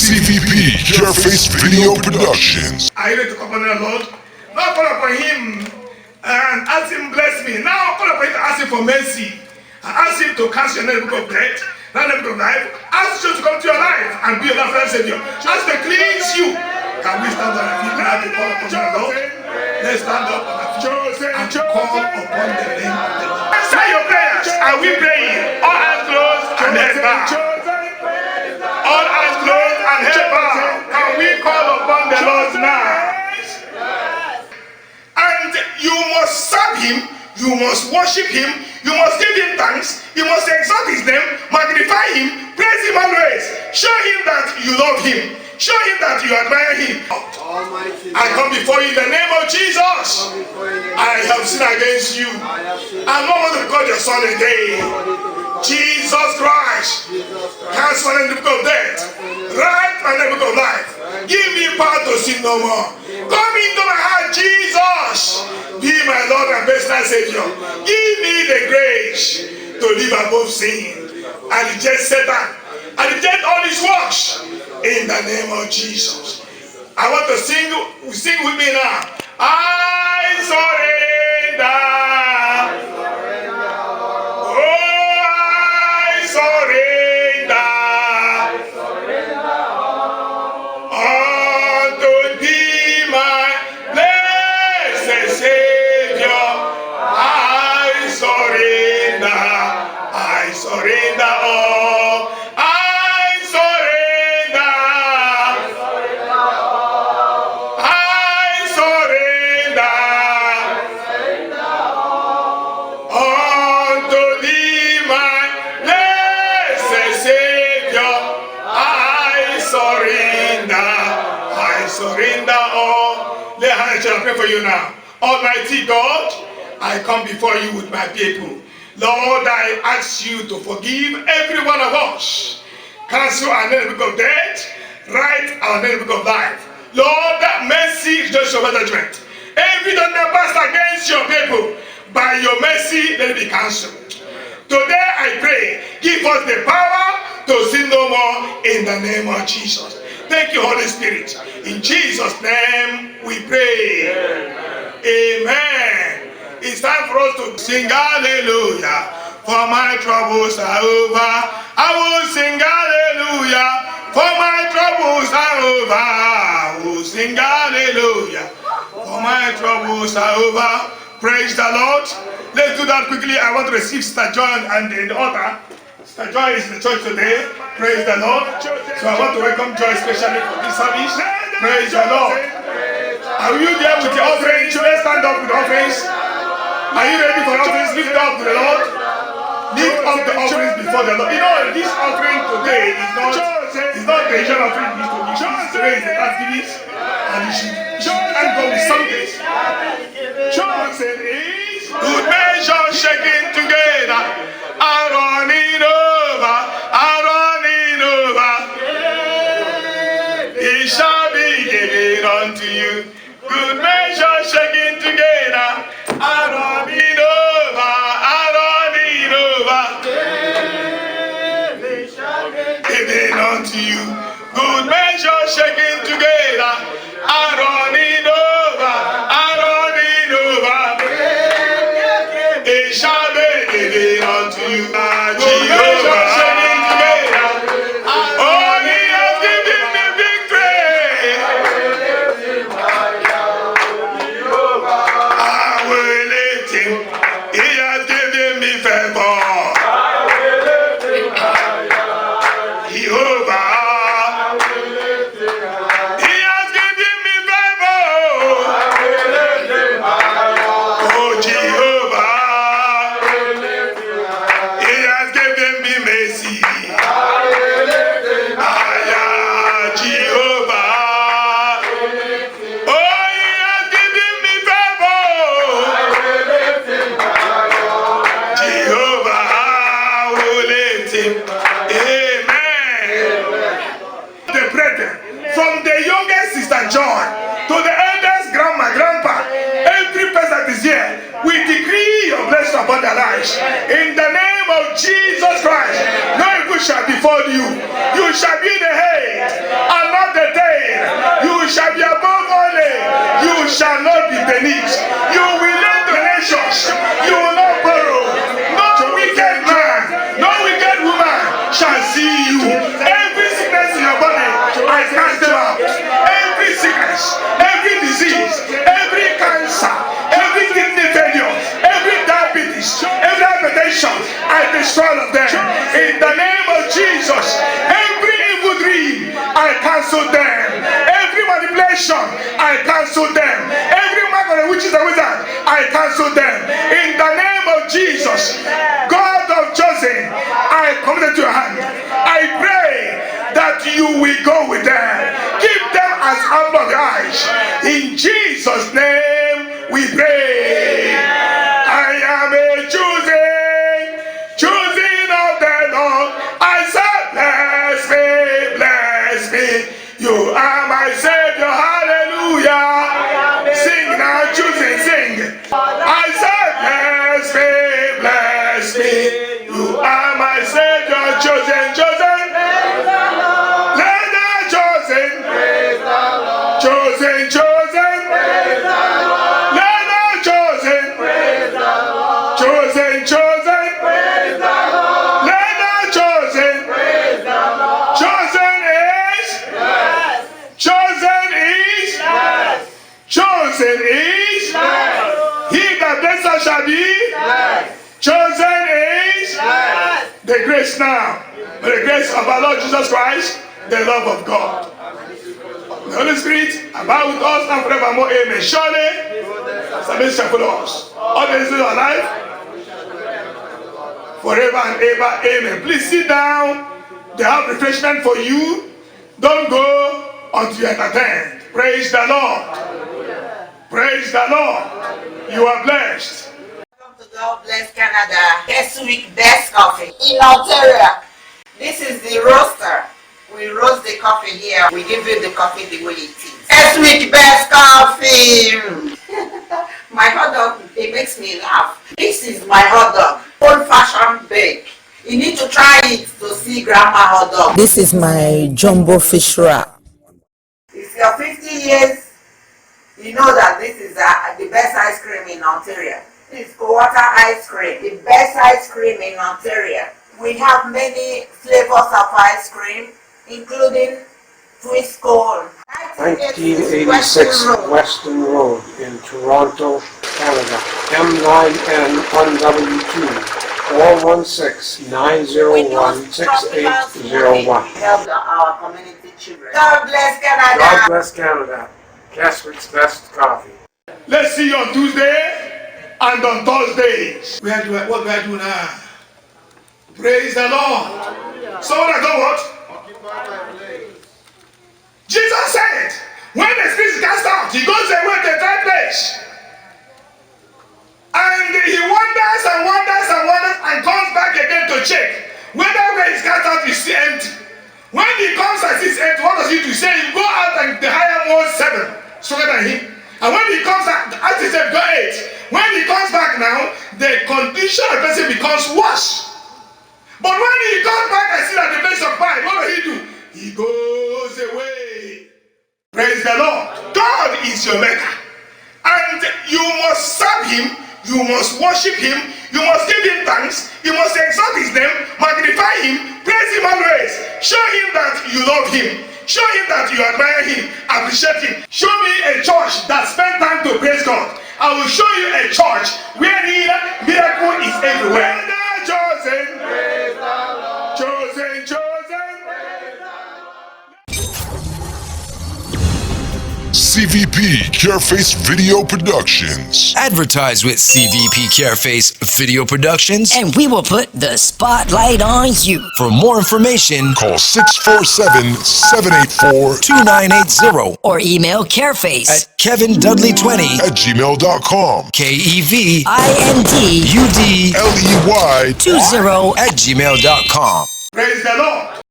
CVP, Carefaced Video Productions. Are you ready to come on the Lord? Now call upon him and ask him bless me. Now call upon him to ask him for mercy. And ask him to cancel your name book of death, not the book of life. Ask you to come to your life and be your life Savior. Ask to cleanse you. Can we stand on our feet now to call upon the Lord? Let's stand up on our feet and call upon the name of the Lord. Answer your prayers. Are we praying? All eyes closed and head bowed. All eyes closed and head bowed. Can we call upon the Lord now? And you must serve him, you must worship him, you must give him thanks, you must exalt his name, magnify him, praise him always. Show him that you love him, show him that you admire him. Almighty I come before you in the name of Jesus. I have sinned against you. I'm not going to be called your son again. Jesus Christ, cancel my name in the book of death, write my name in the book of life, give me power to sin no more. Come into my heart, Jesus, be my Lord and personal Savior. Give me the grace to live above sin and reject Satan and reject all his works in the name of Jesus. I want to sing with me now. I surrender. I pray for you now. Almighty God, I come before you with my people. Lord, I ask you to forgive every one of us. Cancel our name in the book of death. Write our name in the book of life. Lord, that mercy is just your judgment. Every done that passed against your people, by your mercy, let it be cancelled. Today I pray, give us the power to sin no more in the name of Jesus. Thank you, Holy Spirit. In Jesus' name we pray. Amen. It's time for us to sing hallelujah. For my troubles are over. I will sing hallelujah. For my troubles are over. I will sing hallelujah. For my troubles are over. Praise the Lord. Let's do that quickly. I want to receive Sister John and the altar. Sister Joy is in the church today. Praise the Lord. So I want to welcome Joy especially for this service. Praise the Lord. Are you there with the offerings? Let's stand up with the offerings. Are you ready for the offerings? Lift up to the Lord. Lift up the offerings before the Lord. You know, this offering today is not the usual offering we used to give. Today is the Thanksgiving. And you should thank God with something. Good measure shaking together. I'm running over. I'm running over. It shall be given unto you. Good measure shaking together. I'm running over. I'm running over. It shall be given unto you. Good measure shaking together. I'm running over. I'm running over. It shall be given unto you. Jehovah. He has given me favor. You shall be the head and not the tail. You shall be above only. You shall not be beneath. You will lend to nations. You will not borrow. No wicked man, no wicked woman shall see you. Every sickness in your body, I cast them out. Every sickness, every disease, every cancer, every kidney failure, every diabetes, every hypertension, I destroy all of them. In the name of Jesus, every evil dream, I cancel them. Every manipulation, I cancel them. Every mark of the witches and wizards, I cancel them. In the name of Jesus, God of Joseph, I commit it to your hand. I pray that you will go with them. Keep them as apple of the eyes. In Jesus' name we pray. I am a choosing of the Lord. I said, bless me. You are my Savior. Hallelujah. Sing now, choosing, sing. I said, bless me. You are my Savior, chosen. Shall be chosen is the grace now. By the grace of our Lord Jesus Christ, the love of God, the Holy Spirit abide with us and forevermore. Amen. Surely salvation shall follow us all the days of our life, forever and ever. Amen. Please sit down. They have refreshment for you. Don't go until you are entertained. Praise the Lord. Praise the Lord. You are blessed. God bless Canada. This week, best coffee in Ontario. This is the roaster. We roast the coffee here. We give you the coffee the way it is. This week, best coffee. My hot dog, it makes me laugh. This is my hot dog, old-fashioned bake. You need to try it to see grandma hot dog. This is my jumbo fish wrap. If you're 50 years, you know that this is the best ice cream in Ontario. It's water ice cream, the best ice cream in Ontario. We have many flavors of ice cream, including twist cone. 1986 Weston Road in Toronto, Canada. M9N1W2 416-901-6801. Help our community children. God bless Canada. God bless Canada. Keswick's best coffee. Let's see you on Tuesday and on Thursdays. What do I do now? Praise the Lord. So when I go what? Jesus said, when the spirit is cast out, he goes away to a dry place. And he wanders and comes back again to check whether where he's cast out is still empty. When he comes and sees empty, what does he do? He says, you go out and the higher one 7, stronger than him. And when he comes out, as he said, go 8. When he comes back now, the condition of the person becomes worse. But when he comes back and sees that the place of pride, what does he do? He goes away. Praise the Lord. God is your maker. And you must serve him. You must worship him. You must give him thanks. You must exalt his name, magnify him, praise him always. Show him that you love him. Show him that you admire him, appreciate him. Show me a church that spends time to praise God. I will show you a church where miracle is everywhere. Chosen, chosen, chosen. CVP Careface Video Productions. Advertise with CVP Careface Video Productions, And we will put the spotlight on you. for more information, Call 647-784-2980 Or email careface at KevinDudley20, at gmail.com. KEVINDUDLEY 20 at gmail.com. Praise the Lord.